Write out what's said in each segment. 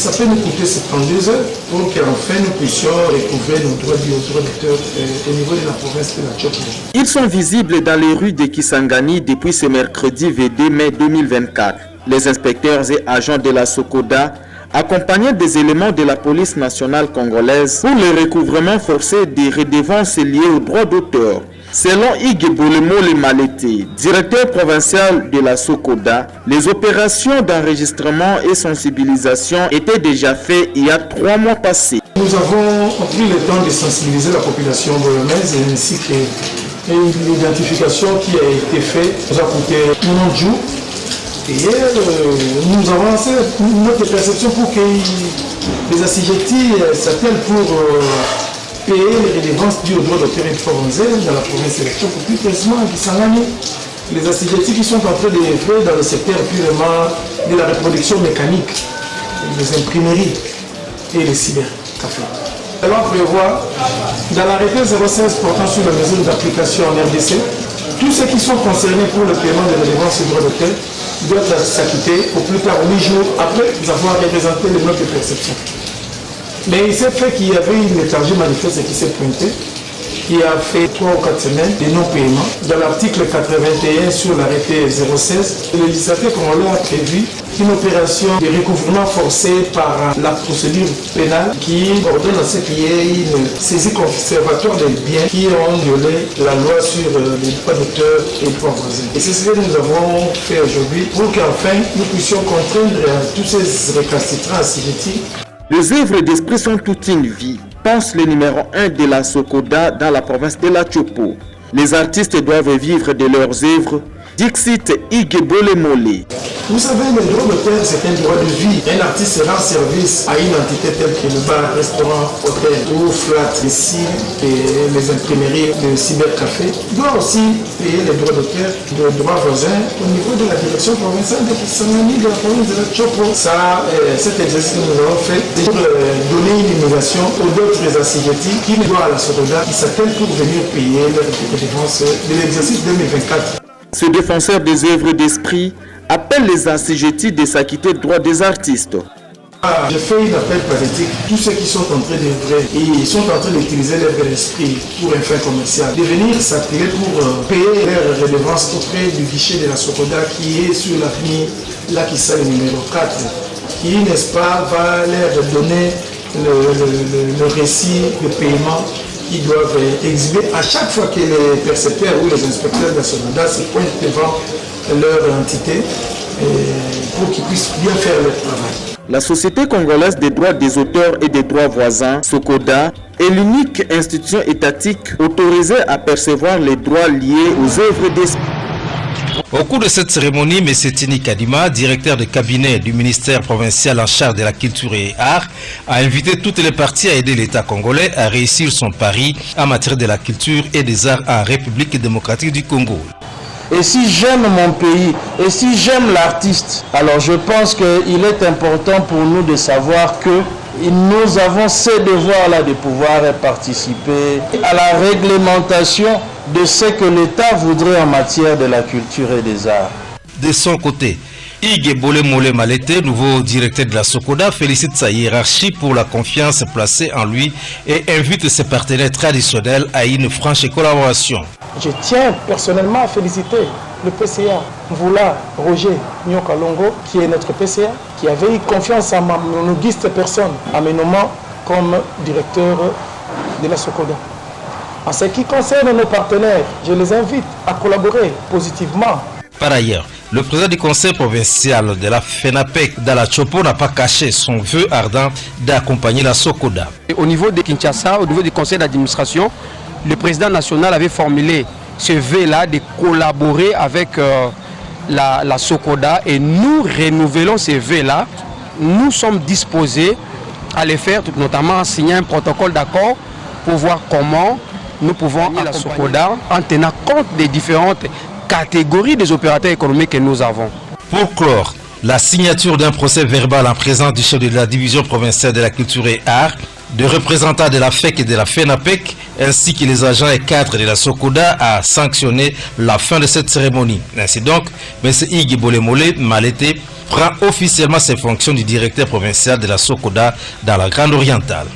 Ça peut nous coûter 72 heures pour qu'enfin nous puissions recouvrer nos droits d'auteur au niveau de la province de la Tchopo. Ils sont visibles dans les rues de Kisangani depuis ce mercredi 22 mai 2024. Les inspecteurs et agents de la SOCODA, accompagnés des éléments de la police nationale congolaise pour le recouvrement forcé des redevances liées aux droits d'auteur. Selon Hugues Bolemole Malete, directeur provincial de la SOCODA, les opérations d'enregistrement et sensibilisation étaient déjà faites il y a 3 mois passés. Nous avons pris le temps de sensibiliser la population bolonnaise ainsi que l'identification qui a été faite nous a coûté 90 jours. Et nous avons lancé notre perception pour que les assujettis s'appellent pour payer les redevances dues aux droits d'auteur et de dans la province de la Tchopo, plus précisément à Kisangani. Les assujettis qui sont en train de faire dans le secteur purement de la reproduction mécanique, les imprimeries et les cybercafés. Alors on prévoit dans l'arrêté 016 portant sur la mesure d'application en RDC, tous ceux qui sont concernés pour le paiement des redevances et droits d'auteur doivent s'acquitter au plus tard 8 jours après avoir représenté le mode de perception. Mais il s'est fait qu'il y avait une léthargie manifeste qui s'est pointée, qui a fait 3 ou 4 semaines de non-paiement. Dans l'article 81 sur l'arrêté 016, le législateur congolais a prévu une opération de recouvrement forcé par la procédure pénale qui ordonne à ce qu'il y ait une saisie conservatoire des biens qui ont violé la loi sur les droits d'auteur et les droits voisins. Et c'est ce que nous avons fait aujourd'hui pour qu'enfin nous puissions contraindre tous ces récalcitrants assujettis. Les œuvres d'esprit sont toute une vie, pense le numéro 1 de la SOCODA dans la province de la Tchopo. Les artistes doivent vivre de leurs œuvres. Dixit Hugues Bolemole. Vous savez, le droit d'auteur, c'est un droit de vie. Un artiste rend service à une entité telle que le bar, restaurant, hôtel ou flat, ici, et les imprimeries, le cybercafé. Il doit aussi payer les droits d'auteur, les droits voisins au niveau de la direction provinciale de Kisangani de la province de la Tchopo. Ça, cet exercice que nous avons fait, c'est pour donner une innovation aux autres assujettis qui ne doivent à la SOCODA, qui s'attellent pour venir payer leurs dépenses de l'exercice 2024. Ce défenseur des œuvres d'esprit appelle les assujettis de s'acquitter de droits des artistes. Je fais une appel pathétique. Tous ceux qui sont en train d'œuvrer et ils sont en train d'utiliser l'œuvre d'esprit pour un fin commercial, de venir s'attirer pour payer leurs redevances auprès du guichet de la SOCODA qui est sur l'avenue Lakissa le numéro 4, qui, n'est-ce pas, va leur donner le récit de paiement qu'ils doivent exhiber à chaque fois que les percepteurs ou les inspecteurs de la SOCODA se pointent devant leur entité pour qu'ils puissent bien faire leur travail. La Société congolaise des droits des auteurs et des droits voisins, SOCODA, est l'unique institution étatique autorisée à percevoir les droits liés aux œuvres d'esprit. Au cours de cette cérémonie, M. Tini Kadima, directeur de cabinet du ministère provincial en charge de la culture et art, a invité toutes les parties à aider l'État congolais à réussir son pari en matière de la culture et des arts en République démocratique du Congo. Et si j'aime mon pays, et si j'aime l'artiste, alors je pense qu'il est important pour nous de savoir que nous avons ce devoir-là de pouvoir participer à la réglementation de ce que l'État voudrait en matière de la culture et des arts. De son côté, Hugues Bolemole Malete, nouveau directeur de la SOCODA, félicite sa hiérarchie pour la confiance placée en lui et invite ses partenaires traditionnels à une franche collaboration. Je tiens personnellement à féliciter le PCA, Mvula Roger Nyokalongo, qui est notre PCA, qui avait eu confiance en mon auguste personne, en me nommant comme directeur de la SOCODA. En ce qui concerne nos partenaires, je les invite à collaborer positivement. Par ailleurs, le président du conseil provincial de la FENAPEC dans la Tchopo n'a pas caché son vœu ardent d'accompagner la SOCODA. Au niveau de Kinshasa, au niveau du conseil d'administration, le président national avait formulé ce vœu-là de collaborer avec la SOCODA et nous renouvelons ce vœu-là. Nous sommes disposés à le faire, notamment signer un protocole d'accord pour voir comment nous pouvons accompagner la SOCODA en tenant compte des différentes catégories des opérateurs économiques que nous avons. Pour clore, la signature d'un procès verbal en présence du chef de la division provinciale de la culture et art, de représentants de la FEC et de la FENAPEC, ainsi que les agents et cadres de la SOCODA a sanctionné la fin de cette cérémonie. Ainsi donc, M. Hugues Bolemole Malete prend officiellement ses fonctions du directeur provincial de la Sokoda dans la Grande Orientale.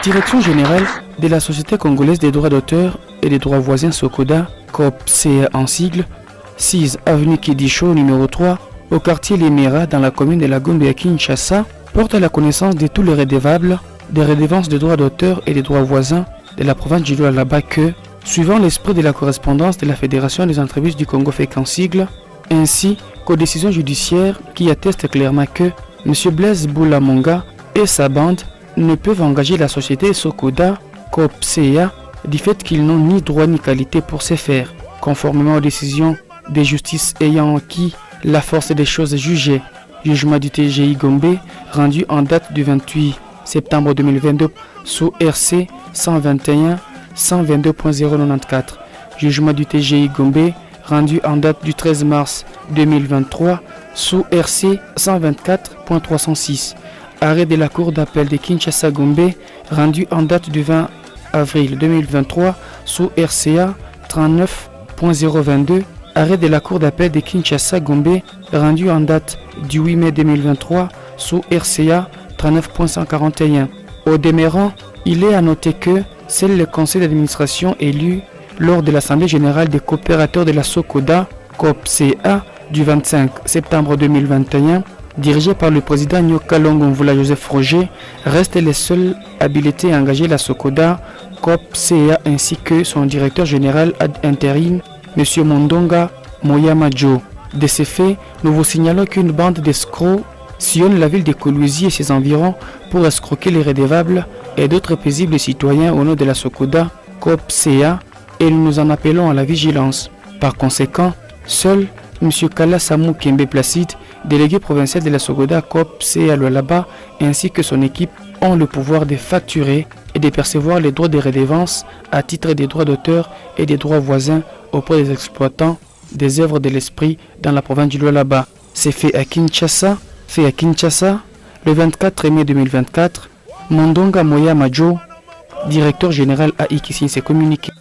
Direction générale de la Société congolaise des droits d'auteur et des droits voisins Sokoda, COP-CA en sigle, 6 avenue Kidisho numéro 3, au quartier Lemera dans la commune de la Gombe à Kinshasa, porte à la connaissance de tous les redevables des redevances de droits d'auteur et des droits voisins de la province du Lualaba que, suivant l'esprit de la correspondance de la Fédération des entreprises du Congo fait qu'en sigle, ainsi qu'aux décisions judiciaires qui attestent clairement que M. Blaise Boulamonga et sa bande ne peuvent engager la société Sokoda COP-CA du fait qu'ils n'ont ni droit ni qualité pour se faire, conformément aux décisions des justices ayant acquis la force des choses jugées. Jugement du TGI Gombe rendu en date du 28 septembre 2022 sous RC 121 122.094. Jugement du TGI Gombe rendu en date du 13 mars 2023 sous RC 124.306. Arrêt de la Cour d'appel de Kinshasa Gombe rendu en date du 20 avril 2023 sous RCA 39.022. Arrêt de la Cour d'appel de Kinshasa Gombe rendu en date du 8 mai 2023 sous RCA 39.141. Au demeurant, il est à noter que seul le conseil d'administration élu lors de l'Assemblée générale des coopérateurs de la Sokoda COP-CA du 25 septembre 2021, dirigé par le président Nyoka Longonvoula Joseph Roger, reste les seuls habilités à engager la Sokoda COP-CA ainsi que son directeur général ad intérim, M. Mondonga Moyamajo. De ces faits, nous vous signalons qu'une bande d'escrocs sillonne la ville de Kolwezi et ses environs pour escroquer les redevables et d'autres paisibles citoyens au nom de la Sokoda COP-CA et nous en appelons à la vigilance. Par conséquent, seul M. Kala Samou Kembe Placide, délégué provincial de la Sokoda COP-CA Lualaba, ainsi que son équipe ont le pouvoir de facturer et de percevoir les droits des redevances à titre des droits d'auteur et des droits voisins auprès des exploitants des œuvres de l'esprit dans la province du Lualaba. C'est fait à Kinshasa, le 24 mai 2024. Mondonga Moya Majo, directeur général à Ikissin, s'est communiqué.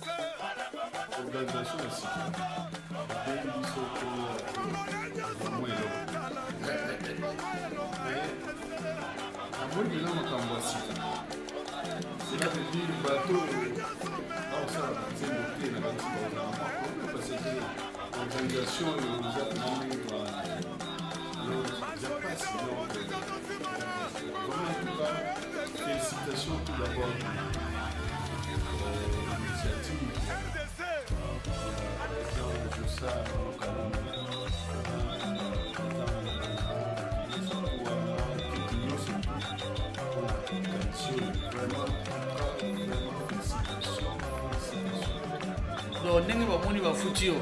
ndenge bamoni bafuti yo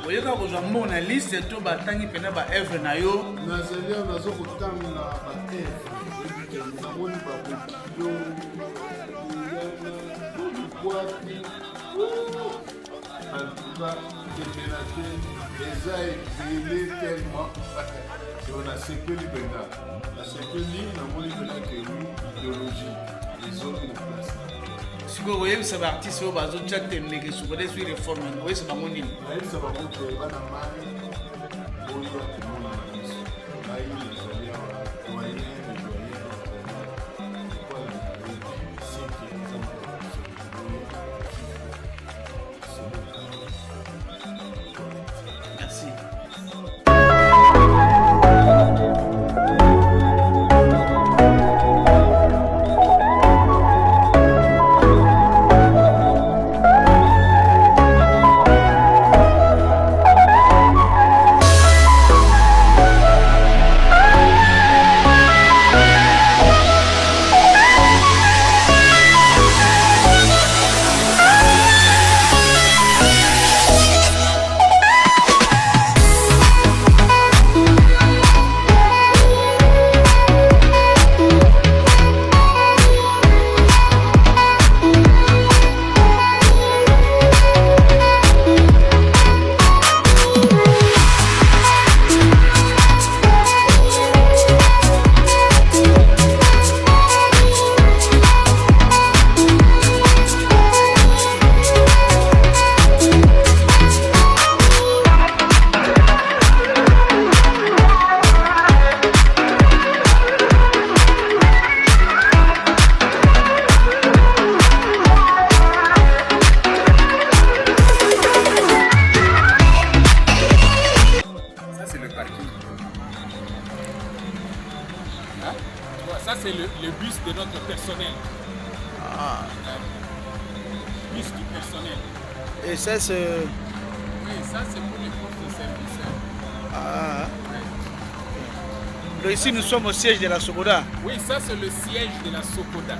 oyeka kozwa mbona liste to batangi pena ba evre na yo nazali nazo kotanga ba evre namoni babokilo kwati antuka kemenate eza ebele tellement nasepeli mpenza nasepeli namoni mpenza ke idéologie ezomi na place sikoyo koyebisa baartiste oyo bazotia temleke sukoda esui reforme oyebisa bango nini nayebisa bango te bana mai oyo akomona na biso ngai nazali awa doyen de doyen ekola na rebi seke eza merci. Ça, c'est le bus de notre personnel. Ah. Bus du personnel. Et ça, c'est... Oui, ça, c'est pour les postes de service. Ah. Donc ici, nous sommes au siège de la Sokoda. Oui, ça, c'est le siège de la Sokoda.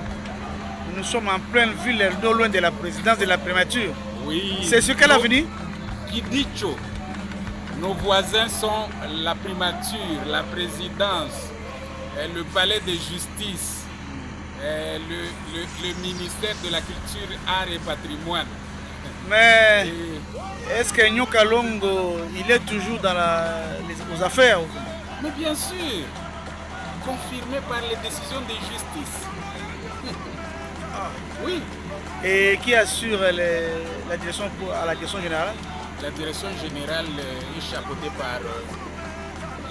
Nous sommes en pleine ville, non loin de la présidence de la primature. Oui. C'est sur quelle avenue? Kidicho. Nos voisins sont la primature, la présidence, le palais de justice, le ministère de la culture, art et patrimoine. Mais est-ce que Nyoka Longo, il est toujours dans aux affaires? Mais bien sûr, confirmé par les décisions de justice. Ah. Oui. Et qui assure la direction à la direction générale? La direction générale est chapeautée par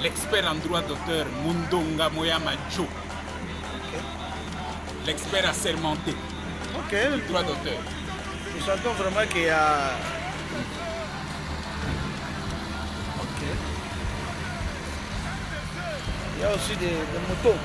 l'expert en droit d'auteur Mundonga Moyama Joe. Okay. L'expert assermenté. Ok. Le droit d'auteur. Nous sentons vraiment qu'il y a... Ok. Il y a aussi des motos.